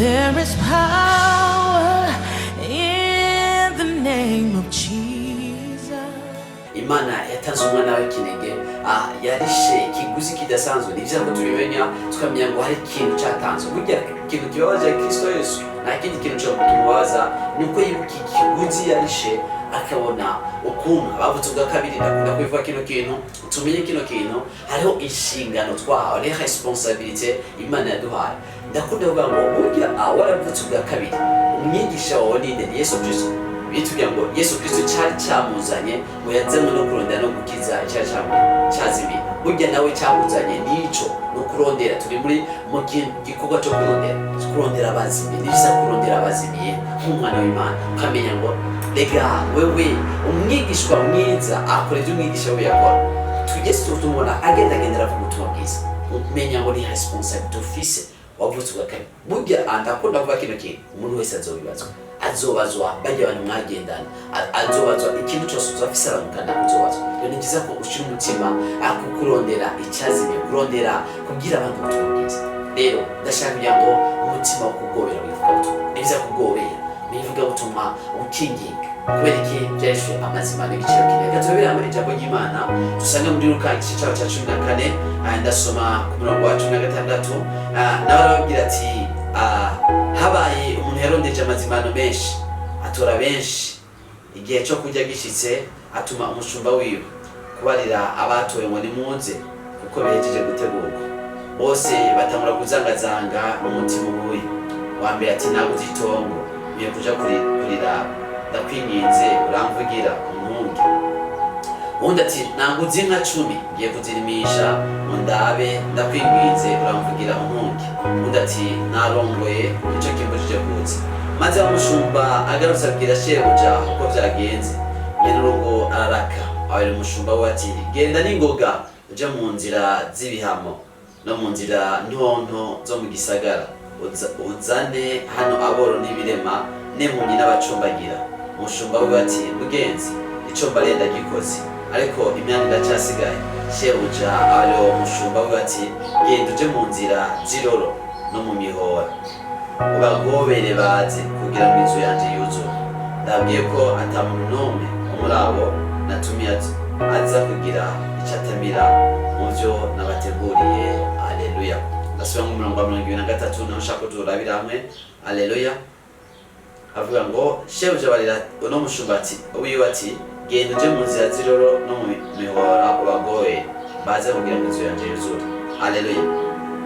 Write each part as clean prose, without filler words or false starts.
There is power in the name of Jesus. Imana yatanze umwana w'ikinege yarishe ikiguzi kidasanzwe. Ni byiza ko tubimenya tukamenya ngo hari ikintu cyatanzwe. Burya ikintu kibabaza Kristo Yesu nta kindi kintu cyo kumubaza, nuko yibuka ikiguzi yarishe akabona ukuntu abavutse ubwa kabiri. Ndakunda kubivuga kino kintu, tumenye kino kintu hariho inshingano twahawe, les responsabilités Imana yaduhaye. Ndakunda kuvuga ngo burya waravutse ubwa kabiri, umwigisha wawe ni Yesu Kristo. Bitubwira ngo Yesu Kristo cyari cyamuzanye ngo yazanywe no kurondera no gukiza icyaha cyazimiye. Burya nawe cyamuzanye nico no kurondera. Turi muri mu gikorwa cyo kurondera abazimiye. Ni byiza kurondera abazimiye nk'umwana w'Imana, ukamenya ngo rega wewe umwigishwa mwiza akora ibyo umwigisha we yakora. Yesu tumubona agendera avuga ubutumwa bwiza, umenya ngo ni responsabilité office wavutse ubwa kabiri. Burya ndakunda kuvuga kino kintu, umuntu wese azobazwa bajya abantu mwagendana, azobazwa ikintu cyose uzafise abantu uzobazwa. Ni byiza ko ushira umutima akukurondera icyazimye, kurondera kubwira abantu ubutumwa bwiza. Rero ndashaka kugira ngo umutima wo kugobera wivuga ubutumwa. Ni byiza kugobera bivuga ubutumwa ukinginga kubera iki byarishwe amazima n'igiciro kinini. Reka tubiramo ijambo ry'Imana dusanga muri Luka igice cya 14, ndasoma ku murongo wa 16. nawe arababwira ati habaye umuntu yarondeje amazimano menshi, atora benshi. Igihe cyo kujya gishitse atuma umushumba wiwe kubarira abatoye ngo nimuze kuko bejeje gutegurwa. Bose batangura kuzangazanga n'umutima ubuye. Wa mbere ati naguze itongo ngiye kuja kuriraba, ndakwinginze uramvugira umpunge. Undi ati naguze inka 10 ngiye kuzirimisha mundabe, ndakwinginze uramvugira umpunge. Undi ati narongoye icyo kimbujije kuza. Maze umushumba agarutse abwira shebuja uko byagenze. Nyenurugo araraka abari umushumba we ati genda n'ingoga uje mu nzira z'ibihamo no mu nzira ntonto zo mu gisagara, uzane hano aboro n'ibirema n'impumyi n'abacumbagira. Umushumba we ati mugenzi icyo mbarenda gikoze, ariko imyanya iracyasigaye. Shebuja ari umushumba we ati genda uje mu nzira z'iroro no mu mihora, ubagobere baze kugira ngo inzu yanjye yuzure. Ndabwiye ko atamuntu n'umwe muri abo natumiye aza kugira icyo atamira mu byo nabateguriye. Haleluya. Ndasubira mu murongo wa 23 naho nshaka turabira hamwe. Haleluya. Avuga ngo shebuja barira uno mushumba ati wiwe ati genda uje mu nzira z'iroro no mu mihora, ubagoye baze kugira ngo inzu yanjye yuzure. Haleluya.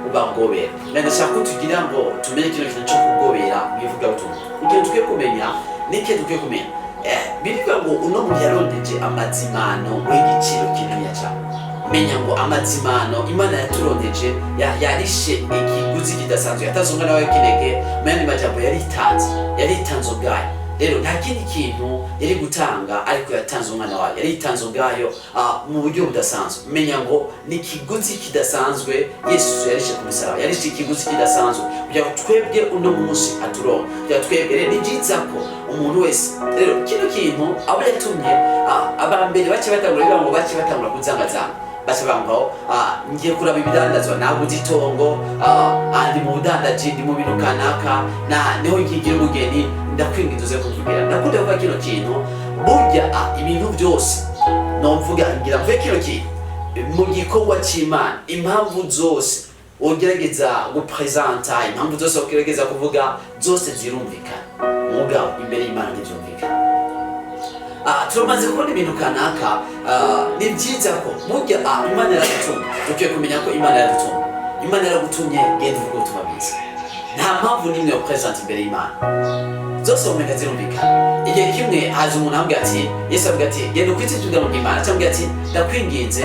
Ubagobera. Ndashaka tugira ngo tumenye ikintu cyo kugobera bivuga utuntu. Ikintu tukwiye kumenya nike tukwiye kumenya bivuga ngo uno muntu yarondeje amazimano w'igiciro kinini cyane. Menya ngo amazimano Imana yaturondeje yarishe ikiguzi kidasanzwe. Yatazunga nawe kinege mani majambo yaritanze ubwayo. Rero nta kindi kintu yari gutanga ariko yatanze umwana wayo, yaritanze ubwayo mu buryo budasanzwe. Menya ngo ni ikiguzi kidasanzwe Yesu yarishe ku musaraba, yarishe ikiguzi kidasanzwe kugira ngo twebwe uno munsi aturonke, kugira twebwe. Rero ni byiza ko umuntu wese rero kino kintu abo yatumye abambere bake batangura kuzangazanga. Basabangaho ngiye kuraba ibidandazwa, naguze itongo, andi mu budandaji, ndi mu bintu kanaka, niho nkigira umugeni, ndakwingiza kuvugira. Ndakunda kuvuga kino kintu. Burya ibintu byose nomvuga ngira mvuye kino kintu mu gikorwa cy'Imana. Impamvu zose ugerageza gupresenta, impamvu zose ugerageza kuvuga, zose zirumvikana. Mugabo imbere y'Imana ntibyumvikana. Turamaze kubona ibintu kanaka. Ni byiza ko burya Imana yaradutumye. Tugiye kumenya ko Imana yaradutumye. Imana yaragutumye genda uvuge ubutumwa bwiza. Nta mpamvu nimwe yo presenta imbere y'Imana, zose umenya zirumvikana. Igihe kimwe haza umuntu ambwira ati Yesu avuga ati genda ukwitse ijambo ry'Imana, cyangwa ati ndakwinginze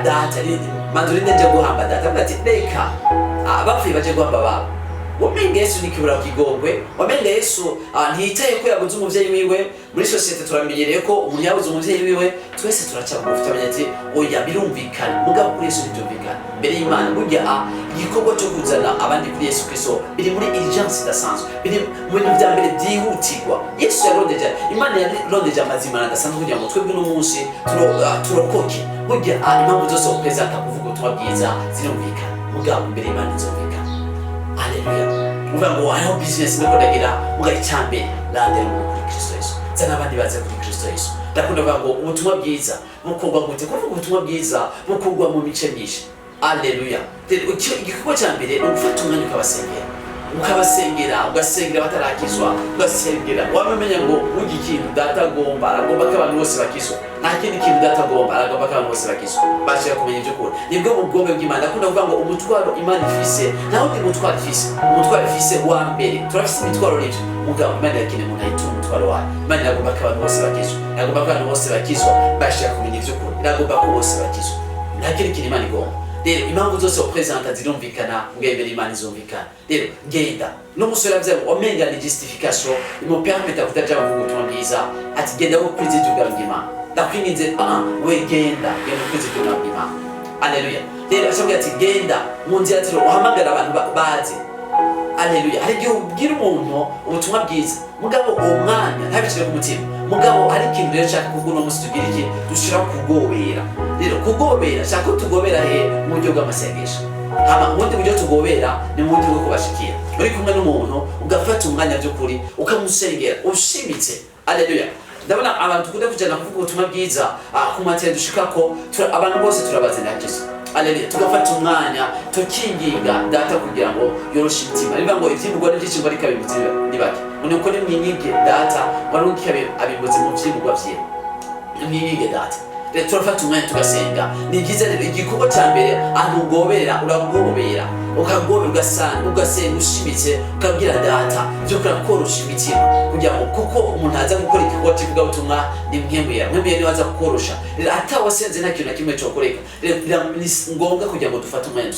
data mandurinde nje guhamba data. Avuga ati reka abapfuye baje guhamba babo. Wamenga Yesu nikibura kigongwe, wamenga Yesu ntiyitaye ko yabuze umuvyeyi wiwe. Muri societe turamenyereye ko umuntu yabuze umuvyeyi wiwe twese turacyaba gufite abanyati oya birumvikana. Mugabo kuri Yesu ntibyumvikana. Mbere y'Imana burya igikorwa cyo kuzana abandi kuri Yesu Kristo biri muri urgence idasanzwe, biri mu bintu bya mbere byihutirwa. Yesu yarondeje, Imana yarondeje amazimana adasanzwe kugira ngo twebwe no munsi turokoke. Burya impamvu zose upresenta kuvuga ubutumwa bwiza zirumvikana, mugabo mbere y'Imana nzumvikana. Haleluya. uvuga ngo hariho business niko ndagira mugaye cyambere landera muri Kristo Yesu zana abandi baze kuri Kristo Yesu. Ndakunda kuvuga ngo ubutumwa bwiza bukorwa gute? Kuko ubutumwa bwiza bukorwa mu mice myinshi. Alleluia. Igikorwa cya mbere ni ugufata umwanya ukabasengera ugasengera batarakizwa, ugasengera wamenya ngo ugi kintu data agomba ko abantu bose bakizwa, nta kindi kintu data agomba ko abantu bose bakizwa, bashaka kumenya ibyo kora. Nibwo ubwombe bw'Imana. Ndakunda kuvuga ngo umutwaro Imana ifise naho ndi umutwaro ifise wa mbere. Turafise imitwaro n'ibyo mugabo Imana yakine umuntu ayituma umutwaro wayo. Imana iragomba ko abantu bose bakizwa, iragomba ko abantu bose bakizwa, bashaka kumenya ibyo kora, iragomba ko bose bakizwa, nta kindi kintu Imana igomba. Rero impamvu zose upresenta zirumvikana mbere Imana izumvikana. Rero genda n'umusore avye omenga ni justification imo permeta kutaja bavuga ubutumwa bwiza ati genda wo kwiza ibyuga bw'Imana. Ndakwinginze we genda kwiza ibyuga bw'Imana. Alleluia. Rero ashobora ati genda mu nzira ati uhamagara abantu baze. Alleluia. Hari igihe ubwira umuntu ubutumwa bwiza mugabo uwo mwanya ntabishire ku mutima, mugabo hari ikintu rero nshaka kuvuga uno musi tugira iki dushira kugobera. Rero kugobera shaka ko tugobera mu buryo bw'amasengesho. Hama ubundi buryo tugobera ni mu buryo bwo kubashikira uri kumwe n'umuntu ugafata umwanya by'ukuri ukamusengera ushimitse. Alleluia. Ndabona abantu tukunda kujana kuvuga ubutumwa bwiza ku matende dushikako abantu bose turabaze na Kristo. Alleluia. Tugafata umwanya tukinginga data kugira ngo yoroshe imitima. Niba ngo ivyimugwa n'byinshi ngo ariko abimutse nibake uko ni mwinyige data warundi abimutse mu vyimugwa vye mwinyige data. Rero turafata umwanya tugasenga. Ni byiza rero igikorwa cya mbere ugobera uragobera ugasenga ushimitse ukabwira data byo kurakorosha imitima kugira ngo kuko umuntu aza gukora igikorwa kivuga ubutumwa ni mwemwe ni waza gukorosha. Rero atawasenze nta kintu na kimwe cyo koreka. Rero ni ngombwa kugira ngo dufate umwanya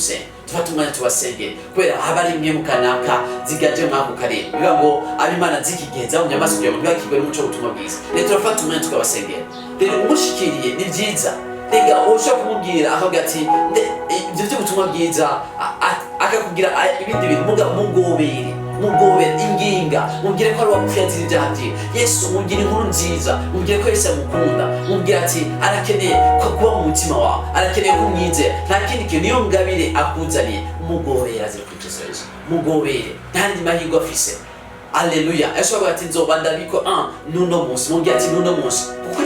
dufate umwanya tubasengere kubera haba ari imwe mu kanaka zigaje mwako karere bivuga ngo abimana zikigenza mu nyamaso kugira ngo ntibakigwe n'umuco w'ubutumwa bwiza. Rero turafata umwanya tukabasengera. Rero umushikiriye ni byiza rega ushaka kumubwira akavuga ati ibyo by'ubutumwa bwiza akakubwira ibindi bintu mugobere inginga mubwire ko ari wapfuye ibyaha bye Yesu, mubwire inkuru nziza, mubwire ko Yesu amukunda, mubwire ati arakeneye ko kuba mu mutima wawe, arakeneye ko umwizera, nta kindi kintu niyo ngabire akuzaniye. Mugobere aze kuri Yesu, mugobere ntandi mahirwe afise. Alleluia. Ashobora ati nzoba ndabiko nuno munsi, mubwire ati nuno munsi kuko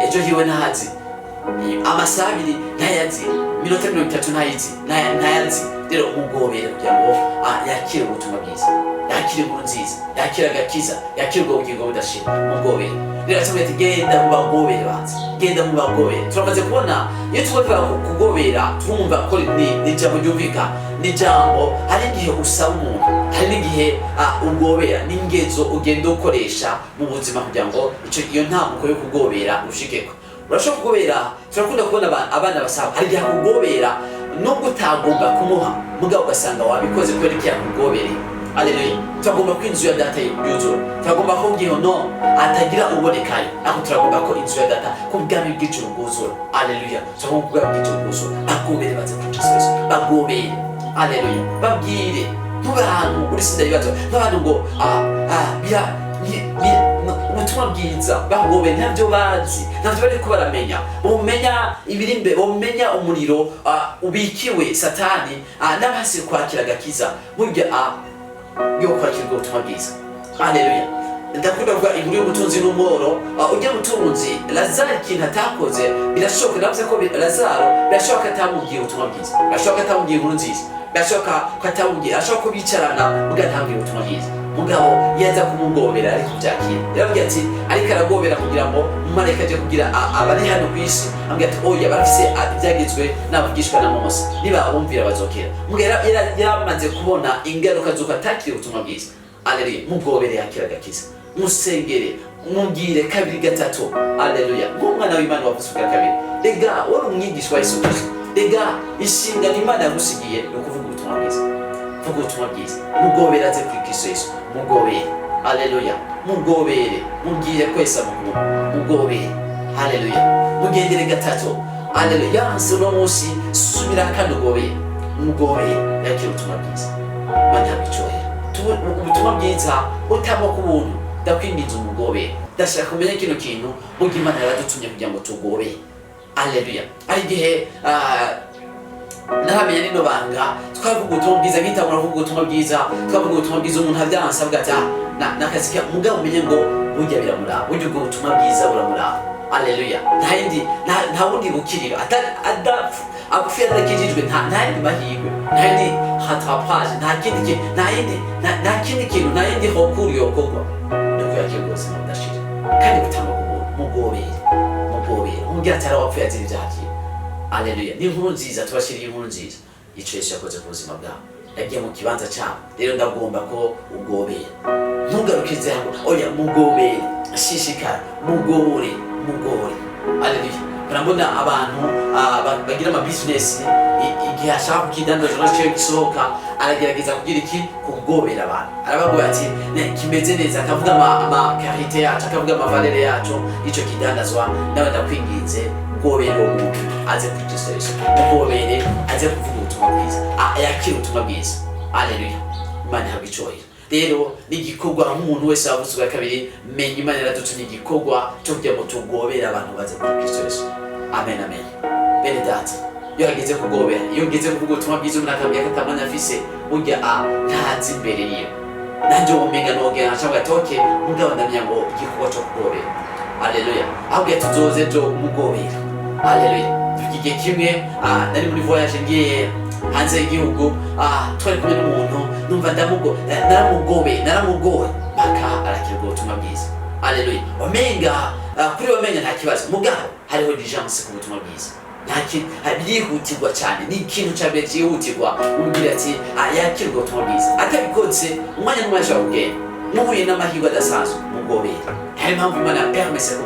ejo hiwe ntahazi, amasaha abiri ntayazi, minota 30 ntayazi. Rero mugobere kugira ngo yakire ubutumwa bwiza, yakire inkuru nziza, yakire agakiza, yakire ubwo bugingo budashira. Mugobere. Rero ashobora ati genda mubagobere banze, genda mubagobere. Turamaze kubona iyo tuvuga kugobera turumva ko ni ijambo ryumvika, ni ijambo hari igihe usaba umuntu, hari n'igihe ugobera n'ingezo ugenda ukoresha mu buzima kugira ngo iyo ntambuko yo kugobera ushikeko. Urashobora kugobera, turakunda kubona abana basaba hari igihe kugobera nubwo utagomba kumuha mugabo ugasanga wabikoze kubera iki yakugobereye. Alleluia. Turagomba ko inzu ya data yuzura, turagomba ko ngiho no atagira ubonekayo, aho turagomba ko inzu ya data ko bwami bw'ijuru bwuzura. Alleluia. Turagomba ko bwami bw'ijuru bwuzura. Bagobere baze kuri Yesu, bagobere. Alleluia. Babwire ntubantu uri sinda bibazo n'abantu ngo ubutumwa bwiza bagobere ntabyo bazi, ntabyo bari ko baramenya. Umenya ibirimbe, umenya umuriro ubikiwe satani n'abasi kwakira agakiza burya yo kwakira ubutumwa bwiza. Alleluia. Ndakunda kuvuga inkuru y'ubutunzi n'umworo. Ujya mutunzi Lazaro ikintu atakoze birashoboka, navuze ko Lazaro birashoboka atamubwiye ubutumwa bwiza, birashoboka atamubwiye inkuru nziza, birashoboka ko atamubwiye, ashobora ko bicarana mugatambira ubutumwa bwiza, mugabo yaza kumugobera ariko byakira. Yaravuga ati ariko aragobera kugira ngo umumarayika aje kugira abari hano ku isi, ambwira ati oya barafise ibyagizwe n'abigishwa na Mose, niba abumvira bazokera. Mugera yaramaze kubona ingaruka z'uko atakira ubutumwa bwiza. Alleluia. Mugobere yakira agakiza, musengere, mubwire kabiri gatatu. Alleluia. Nk'umwana w'Imana wavuze ubwa kabiri, rega wari umwigisha wa Yesu Kristo, rega inshingano Imana yagusigiye ni ukuvuga ubutumwa bwiza. Vuga ubutumwa bwiza, mugobere aze kuri Kristo Yesu, mugobere. Alleluia. Mugobere, mubwire ko Yesu amukunda, mugobere. Alleluia. Mugendere gatatu. Alleluia. Yanse uno munsi subira kandi ugobere, mugobere yakira ubutumwa bwiza. Mana bicohera ubutumwa bwiza utamo ku buntu. Ndakwinginze umugobere. Ndashaka kumenya kino kintu burya Imana yaradutumye kugira ngo tugobere. Alleluia. Ari igihe nahamenya nino banga twavuga ubutumwa bwiza nkitangura kuvuga ubutumwa bwiza twavuga ubutumwa bwiza umuntu avyansa avuga ati nakazika mugabo umenye ngo burya biramuraba burya ubwo butumwa bwiza buramuraba. Haleluya. Nta wundi bukiriro apfuye adakijijwe nta yindi mahirwe nta yindi rattrapage nta kindi kintu nta yindi hokuru yokorwa nuko yakirwa ubuzima budashira kandi butangwa ku muntu mugobere umubwira ati wapfuye azira ibyaha byiwe. Haleluya. Ni inkuru nziza tubashiriye inkuru nziza ico Yesu yakoze ku buzima bwawe yagiye mu kibanza cyawe rero ndagomba ko ugobera ntugarukize aho oya mugobere shishikara mugore. Haleluya. Urabona abantu bagira ama business igihe ashaka kukidandaza cyo gisohoka aragerageza kugira iki kugobera abantu arabagoye ati kimeze neza akavuga ama karite yacu akavuga ama valere yacu ico kidandazwa nawe ndakwinginze gobera umuntu aze kugisa Yesu mugobere aze kuvuga ubutumwa bwiza yakira ubutumwa bwiza. Haleluya. Imana yabicoye rero n'igikorwa nk'umuntu wese wavuzwe kabiri menya Imana yaradutumye igikorwa cyo kujya mu tugobera abantu baze kuri Kristo Yesu. Amen. Bene data iyo hageze kugobera iyo ngeze kuvuga ubutumwa bwiza umuntu akambwira ko atamanya afise burya ntazi imbere yiwe nanjye ubumenga nogera nshaka gatoke mugabo ndamenya ngo igikorwa cyo kugobera. Haleluya. ahubwo tuzoze jo mugobera. Haleluya. Igihe kimwe nari muri voyage ngiye hanze y'igihugu twari kumwe n'umuntu numva naramugowe mpaka arakirwa ubutumwa bwiza. Haleluya. Omenga kuri wamenya nta kibazo mugabo hariho diligence ku butumwa bwiza byihutirwa cyane ni ikintu cyabere cyihutirwa umubwira ati yakirwa ubutumwa bwiza atabikotse umwanya n'umwanya ashobora kugenda muhuye n'amahirwe adasanzwe mugobere. hari impamvu Imana yapermise ko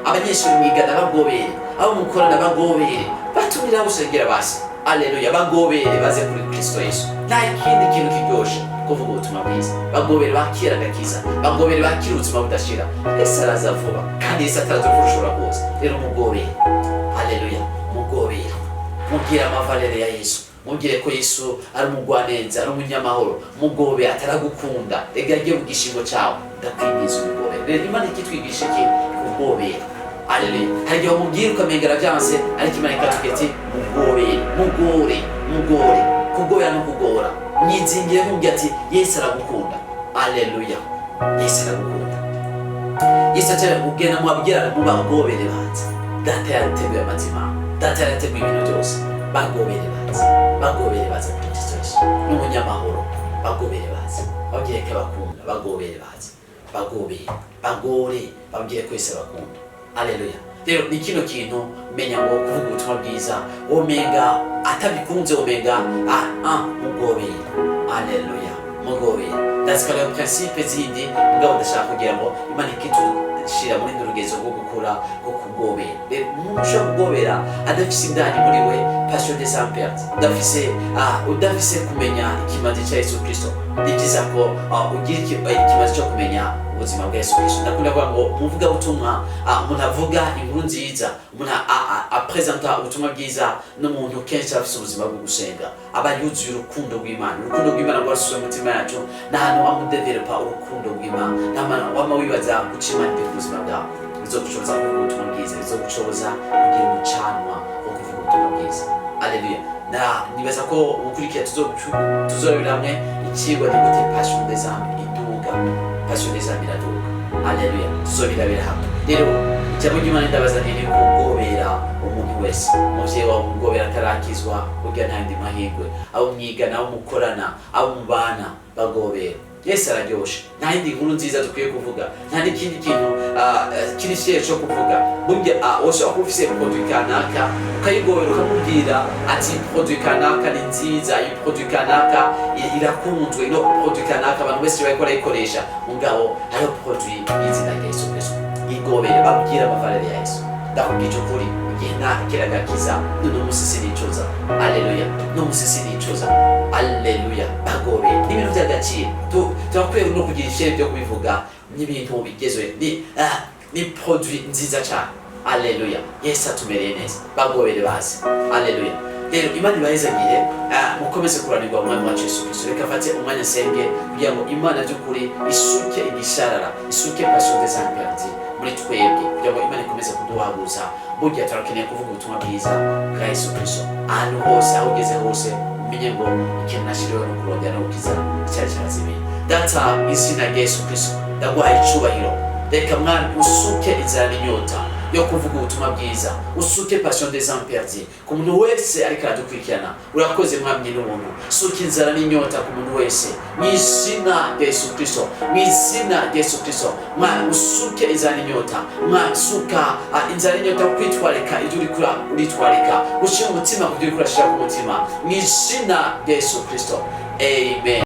abanyeshuri mwigana bagobere abo mukorana bagobere batumira gusengera basi. Haleluya. bagobere baze kuri Kristo Yesu nta ikindi kintu kiryoshe kuvuga ubutumwa bwiza bagobere bakira agakiza bagobere bakira ubuzima budashira. Yesu araza vuba kandi Yesu atarazofushura rwose rero mugobere. Haleluya. mugobere mubwire amavalere ya Yesu mubwire ko Yesu ari umugwaneza ari umunyamahoro mugobere ataragukunda rega yagiye mu gishingo cyawe ndakwingiza umugobere. rero Imana ikitwigisha iki kugobera. Haleluya. hari igihe umubwire ukamengera byanse ariko Imana ikatubwira ati mugore kugobera no kugora mwizingire kumubwira ati Yesu aragukunda. Haleluya. Yesu aragukunda. Yesu atakubwira mubabwira mubagobere banze data yateguye amazima data yateguye ibintu byose bagobere baze kuri Kristo Yesu n'umunyamahoro bagobere baze babwire ko bakunda bagobere baze bagore babwire ko Yesu bakunda. Haleluya. rero ni kino kintu menya ngo kuvuga ubutumwa bwiza omenga atabikunze omenga mugobere. Haleluya. mugobere. Ndazikora principe zindi mugabo ndashaka kugira ngo Imana ikitushira muri ndurugezo rwo gukura ko kugobera. rero umuntu ushobora kugobera adafise indani muri we passion des impériaux udafise kumenya ikimazi cya Yesu Kristo. ni byiza ko ugira ikimazi cyo kumenya ubuzima bwa Yesu Kristo. ndakunda kuvuga ngo umuvuga ubutumwa umuntu avuga inkuru nziza umuntu apresenta ubutumwa bwiza n'umuntu kenshi afise ubuzima bwo gusenga aba yuzuye urukundo rw'Imana rwasuye umutima yacu n'ahantu wamudevelopa urukundo rw'Imana n'amana wama wibaza guca Imana ku buzima bwawe bizogushoboza kuvuga ubutumwa bwiza bizogushoboza kugira umucanwa wo kuvuga ubutumwa bwiza. Haleluya. nibaza ko ubukurikira tuzorabira hamwe ikigwa gute passion des âmes iduga passion des âmes iraduga. Haleluya. tuzobirabira hamwe rero ijambo ry'Imana ndabaza nini kugobera umuntu wese umuvyeyi wawe umugobera atarakizwa burya nta ndi mahirwe abo mwigana abo mukorana abo mubana bagobera. Yesu araryoshe nta yindi nkuru nziza dukwiye kuvuga nta n'ikindi kintu kirishiye cyo kuvuga burya woshobora kuba ufise produit kanaka ukayigobera ukamubwira ati produit kanaka ni nziza iyi produit kanaka irakunzwe ino produit kanaka abantu bose bariko barayikoresha mugabo hariho produit y'izina rya Yesu Kristo igobere babwira amavalere ya Yesu. ndakubwije ukuri igihe nakiragakiza n'uno musi sinicuza. Haleluya. n'umusi sinicuza. Haleluya. bagobere n'ibintu by'agaciro turakwiye no kugira ishyari byo kubivuga n'ibintu bigezwe ni produit nziza cyane. Haleluya. Yesu atumereye neza bagobere bazi. Haleluya. rero Imana ibahezagiye mukomeze kuranirwa umwami wacu Yesu Kristo. Reka fate umwanya senge kugira ngo Imana by'ukuri isuke igisharara, isuke passion des imperdus muri twebwe, kugira ngo Imana ikomeze kuduhaguza. Burya turakeneye kuvuga ubutumwa bwiza bwa Yesu Kristo ahantu hose, aho ugeze hose umenye ngo ikintu nashiriweho no kurondera no gukiza icyari cyarazimiye. Data, izina rya Yesu Kristo ndaguhaye icubahiro. Reka mwami usuke inzara n'inyota yo kuvuga ubutumwa bwiza, usuke passion des imperdus ku muntu wese ariko aradukurikirana. Urakoze mwami n'ubuntu, suka inzara n'inyota ku muntu wese mu izina rya Yesu Kristo, mu izina rya Yesu Kristo. Mwami usuke inzara n'inyota, mwami suka inzara n'inyota kwitwarika ibyo urikura uritwarika, ushira umutima ku byo urikura shira ku mutima mu izina rya Yesu Kristo. Amen.